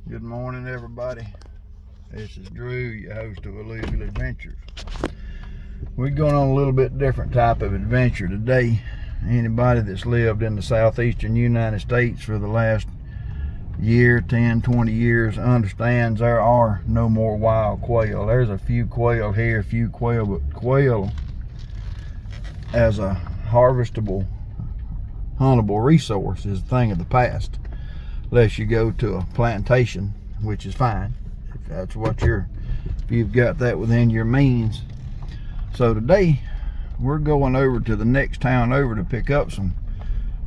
Good morning, everybody. This is Drew, your host of Illegal Adventures. We're going on a little bit different type of adventure today. Anybody that's lived in the southeastern United States for the last year, 10, 20 years understands there are no more wild quail. There's a few quail here, a few quail, but quail as a harvestable, huntable resource is a thing of the past. Unless you go to a plantation, which is fine if that's what if you've got that within your means. So today we're going over to the next town over to pick up some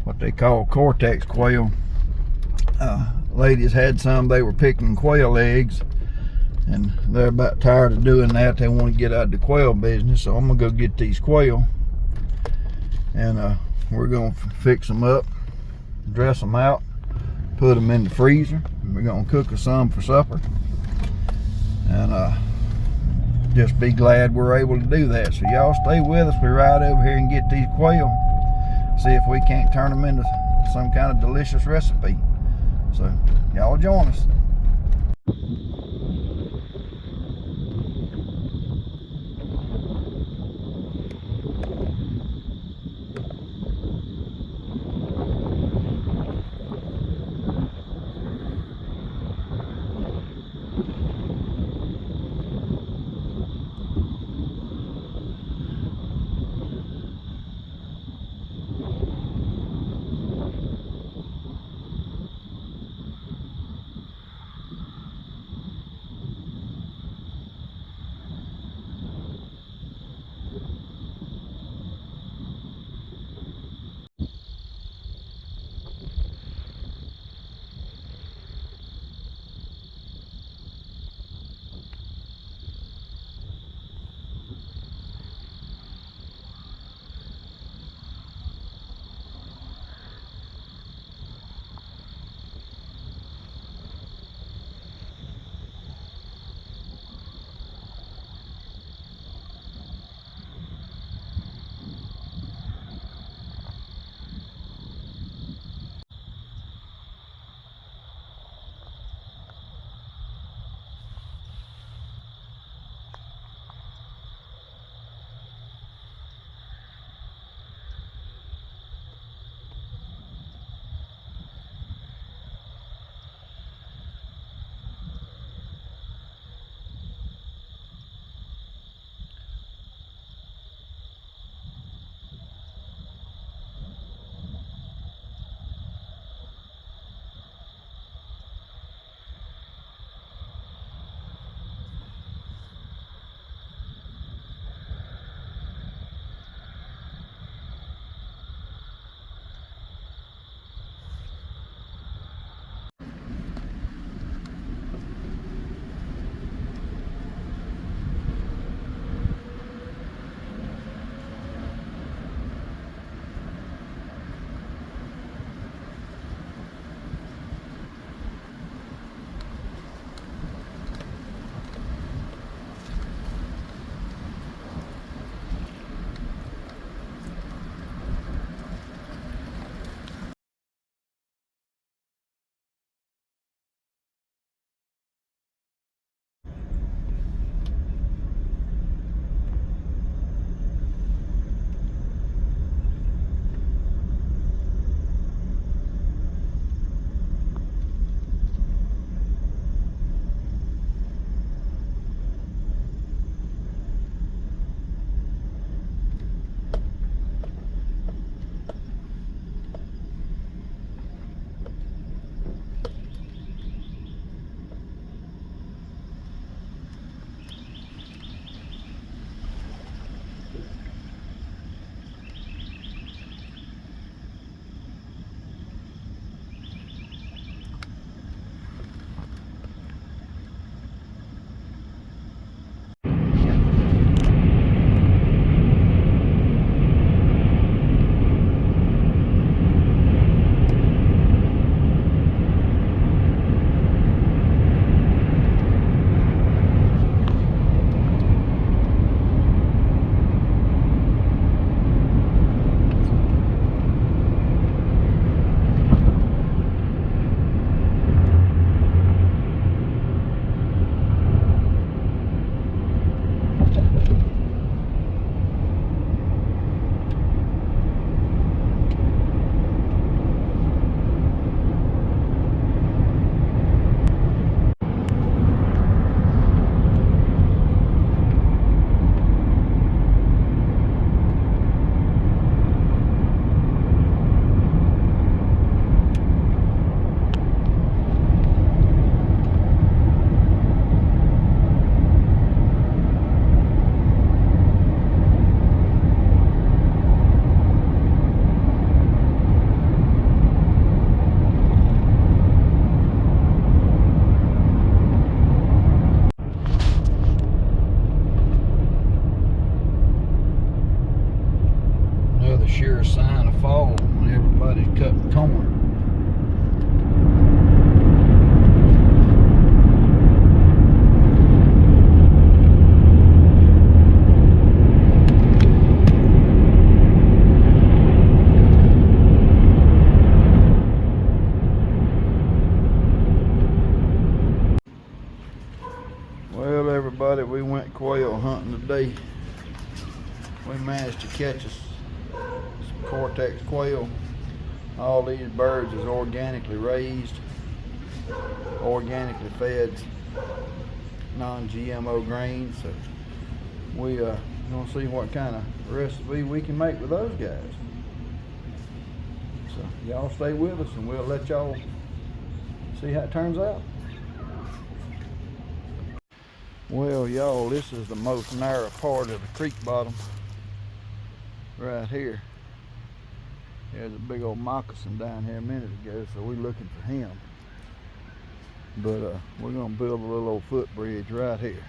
what they call cortex quail. Ladies had some, they were picking quail eggs and they're about tired of doing that. They want to get out of the quail business, so I'm gonna go get these quail and we're gonna fix them up, dress them out, put them in the freezer. We're gonna cook us some for supper and just be glad we're able to do that. So y'all stay with us. We ride over here and get these quail, see if we can't turn them into some kind of delicious recipe. So y'all join us. everybody, we went quail hunting today. We managed to catch us some cortex quail. All these birds is organically raised, organically fed, non-GMO grains. So we gonna see what kind of recipe we can make with those guys. So y'all stay with us and we'll let y'all see how it turns out. Well, y'all, this is the most narrow part of the creek bottom right here. There's a big old moccasin down here a minute ago, so we're looking for him. But we're gonna build a little old footbridge right here.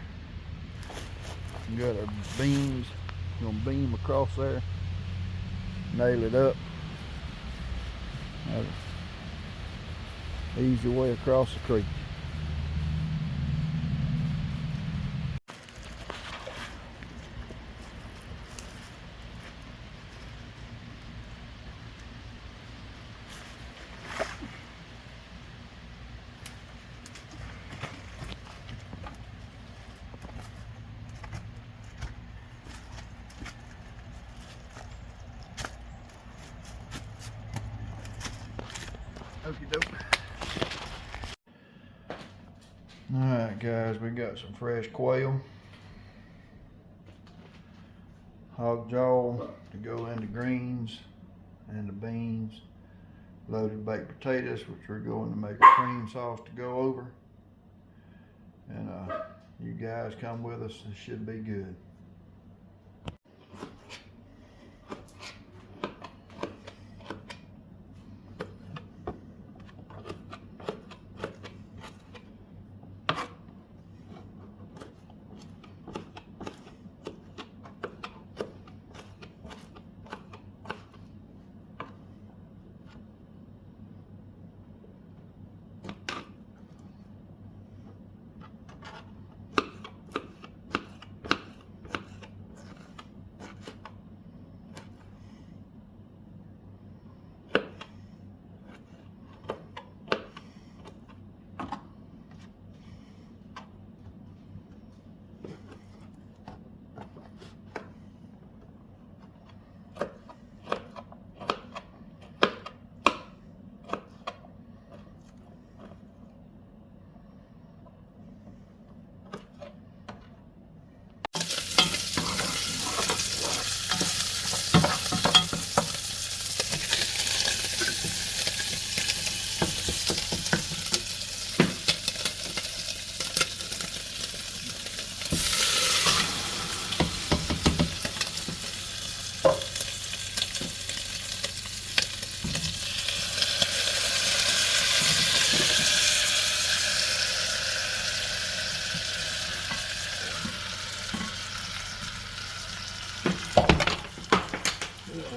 We got our beams, gonna beam across there, nail it up. Have an easy way across the creek. Okie doke. Alright guys, we got some fresh quail. Hog jaw to go into greens and the beans. Loaded baked potatoes, which we're going to make a cream sauce to go over. And you guys come with us, it should be good.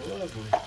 Lovely.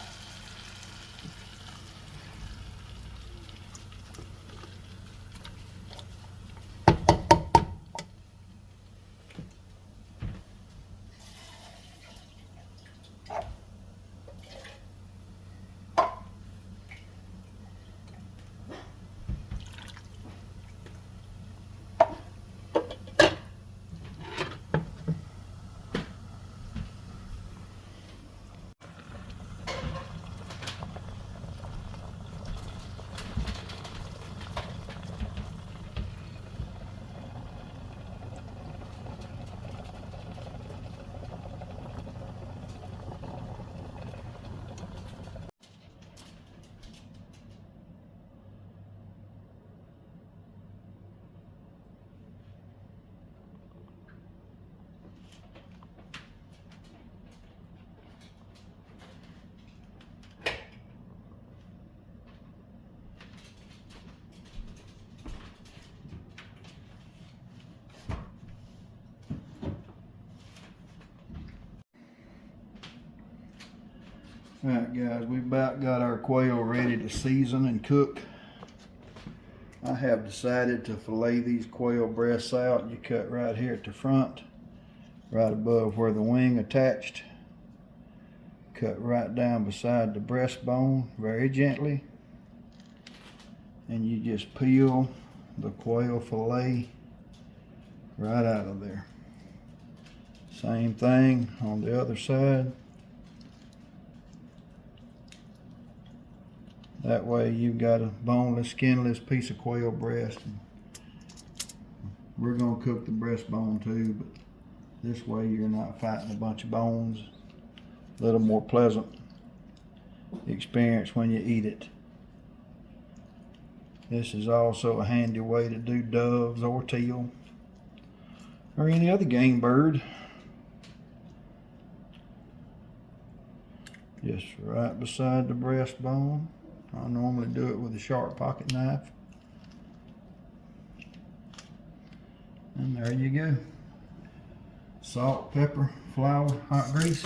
Alright guys, we about got our quail ready to season and cook. I have decided to fillet these quail breasts out. You cut right here at the front, right above where the wing attached. Cut right down beside the breastbone very gently. And you just peel the quail fillet right out of there. Same thing on the other side. That way you've got a boneless, skinless piece of quail breast. We're gonna cook the breastbone too, but this way you're not fighting a bunch of bones. A little more pleasant experience when you eat it. This is also a handy way to do doves or teal or any other game bird. Just right beside the breastbone. I normally do it with a sharp pocket knife. And there you go. Salt, pepper, flour, hot grease.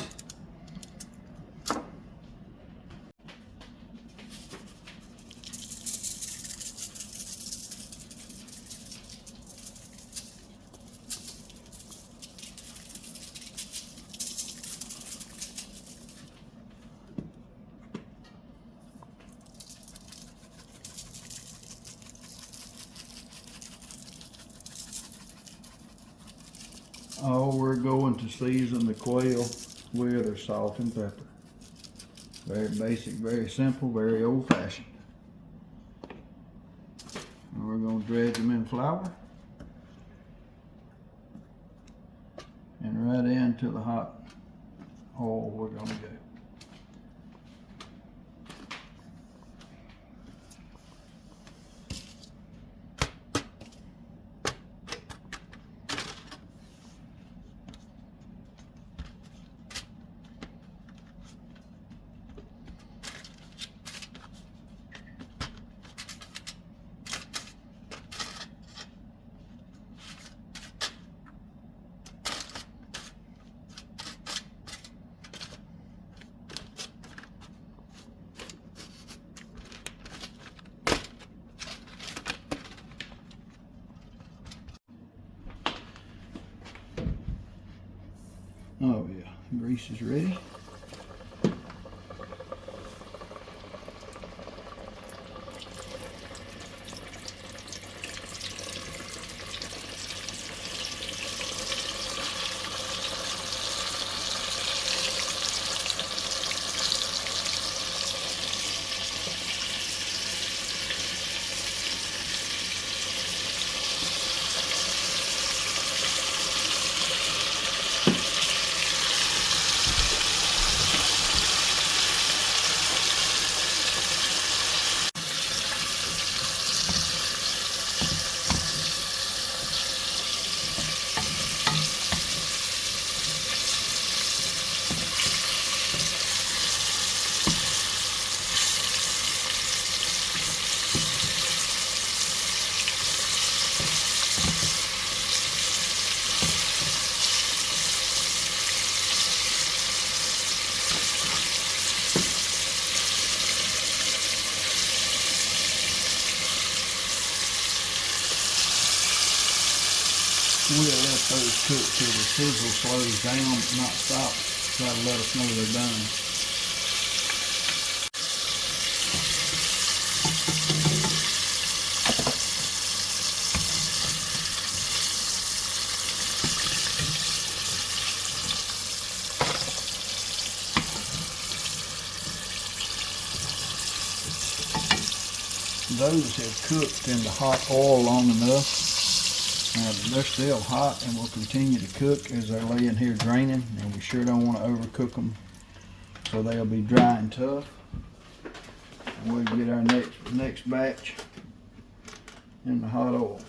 Oh, we're going to season the quail with our salt and pepper. Very basic, very simple, very old-fashioned. And we're going to dredge them in flour and right into the hot oil we're going to go. Oh yeah, grease is ready. We'll let those cook till the sizzle slows down, but not stop. Try to let us know they're done. Those have cooked in the hot oil long enough. Now they're still hot and will continue to cook as they're laying here draining, and we sure don't want to overcook them so they'll be dry and tough. And we'll get our next batch in the hot oil.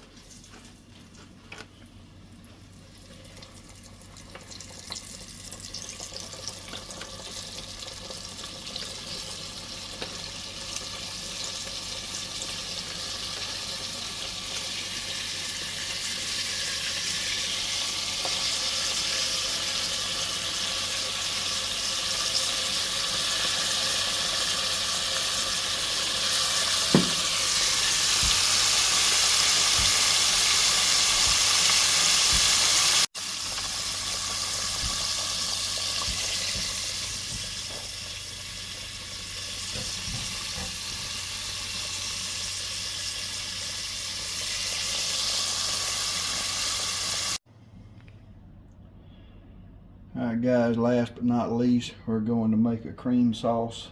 Alright guys, last but not least, we're going to make a cream sauce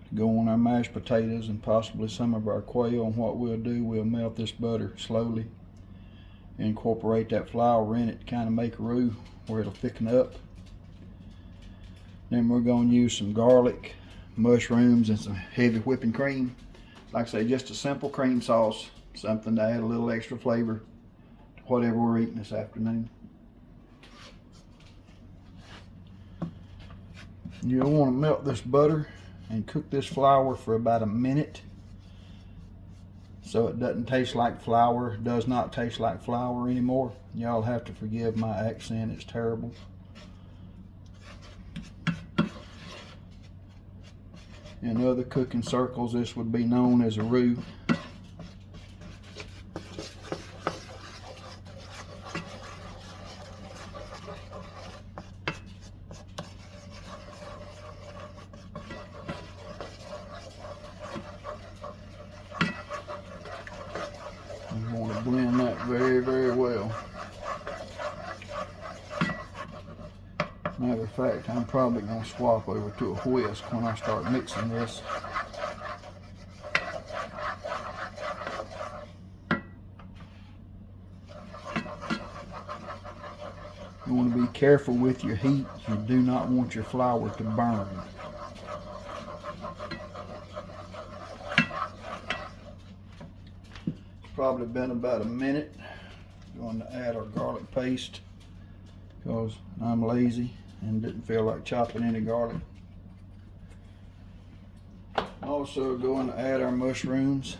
to go on our mashed potatoes and possibly some of our quail. And what we'll do, we'll melt this butter slowly, incorporate that flour in it to kind of make a roux where it'll thicken up. Then we're going to use some garlic, mushrooms, and some heavy whipping cream. Like I say, just a simple cream sauce, something to add a little extra flavor to whatever we're eating this afternoon. You'll want to melt this butter and cook this flour for about a minute so it doesn't taste like flour, does not taste like flour anymore. Y'all have to forgive my accent, it's terrible. In other cooking circles, this would be known as a roux. You want to blend that very, very well. Matter of fact, I'm probably going to swap over to a whisk when I start mixing this. You want to be careful with your heat. You do not want your flour to burn. It's probably been about a minute. Going to add our garlic paste because I'm lazy and didn't feel like chopping any garlic. Also going to add our mushrooms.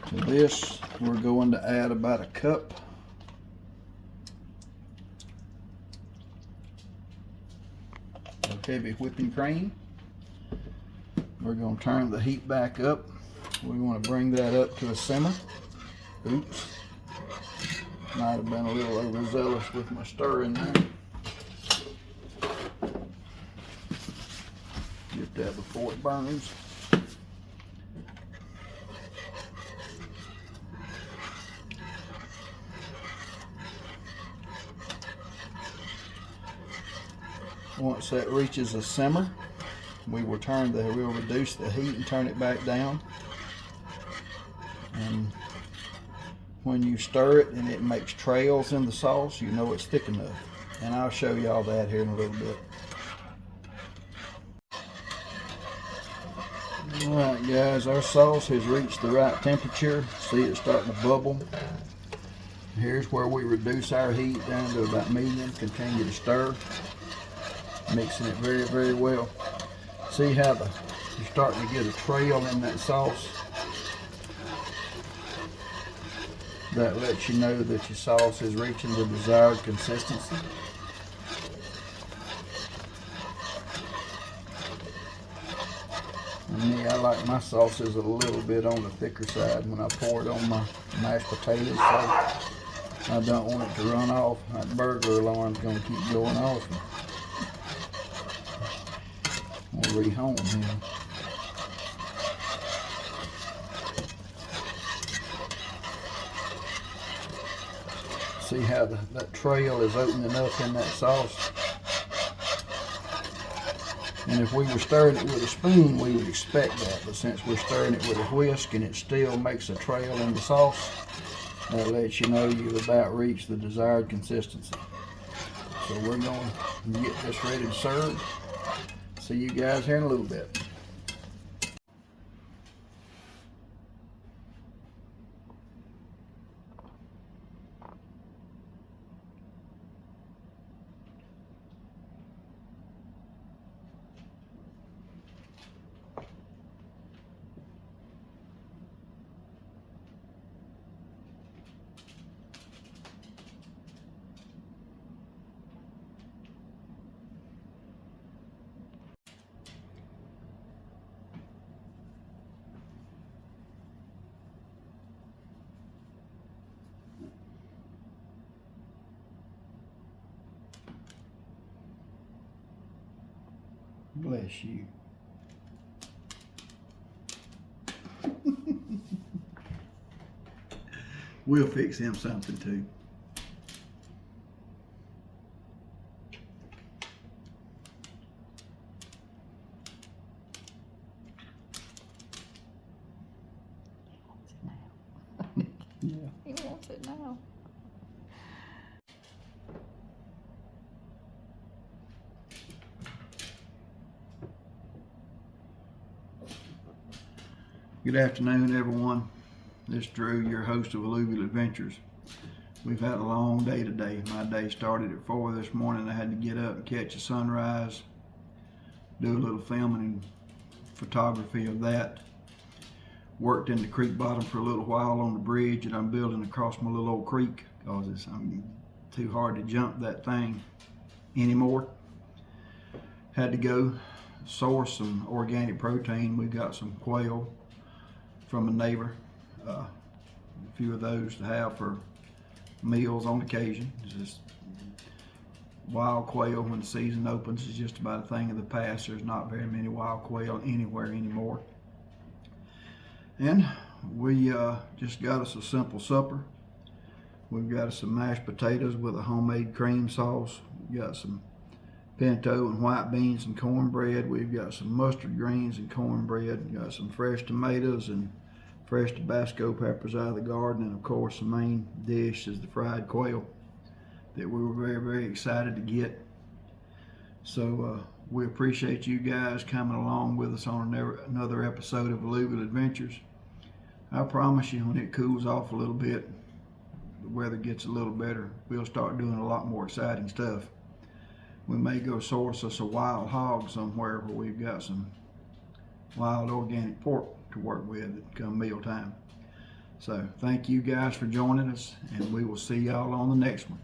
To this, we're going to add about a cup of heavy whipping cream. We're going to turn the heat back up. We want to bring that up to a simmer. Oops. Might have been a little overzealous with my stirring there. Get that before it burns. Once that reaches a simmer, we'll reduce the heat and turn it back down. And when you stir it and it makes trails in the sauce, you know it's thick enough. And I'll show y'all that here in a little bit. Alright guys, our sauce has reached the right temperature. See, it's starting to bubble. Here's where we reduce our heat down to about medium. Continue to stir, mixing it very, very well. See how you're starting to get a trail in that sauce? That lets you know that your sauce is reaching the desired consistency. And me, I like my sauces a little bit on the thicker side when I pour it on my mashed potatoes, so I don't want it to run off. That burglar alarm's going to keep going off. We'll rehome him. See how that trail is opening up in that sauce? And if we were stirring it with a spoon, we would expect that. But since we're stirring it with a whisk and it still makes a trail in the sauce, that lets you know you've about reached the desired consistency. So we're going to get this ready to serve. See you guys here in a little bit. Bless you. We'll fix him something too. Yeah. He wants it now. Good afternoon, everyone. This is Drew, your host of Alluvial Adventures. We've had a long day today. My day started at 4 this morning. I had to get up and catch a sunrise, do a little filming and photography of that. Worked in the creek bottom for a little while on the bridge that I'm building across my little old creek because it's too hard to jump that thing anymore. Had to go source some organic protein. We got some quail from a neighbor. A few of those to have for meals on occasion. It's just wild quail when the season opens is just about a thing of the past. There's not very many wild quail anywhere anymore. And we just got us a simple supper. We've got us some mashed potatoes with a homemade cream sauce. We've got some pinto and white beans and cornbread. We've got some mustard greens and cornbread. We've got some fresh tomatoes and fresh Tabasco peppers out of the garden. And of course the main dish is the fried quail that we were very, very excited to get. So we appreciate you guys coming along with us on another episode of Alluvial Adventures. I promise you, when it cools off a little bit, the weather gets a little better, we'll start doing a lot more exciting stuff. We may go source us a wild hog somewhere where we've got some wild organic pork to work with come meal time. So thank you guys for joining us, and we will see y'all on the next one.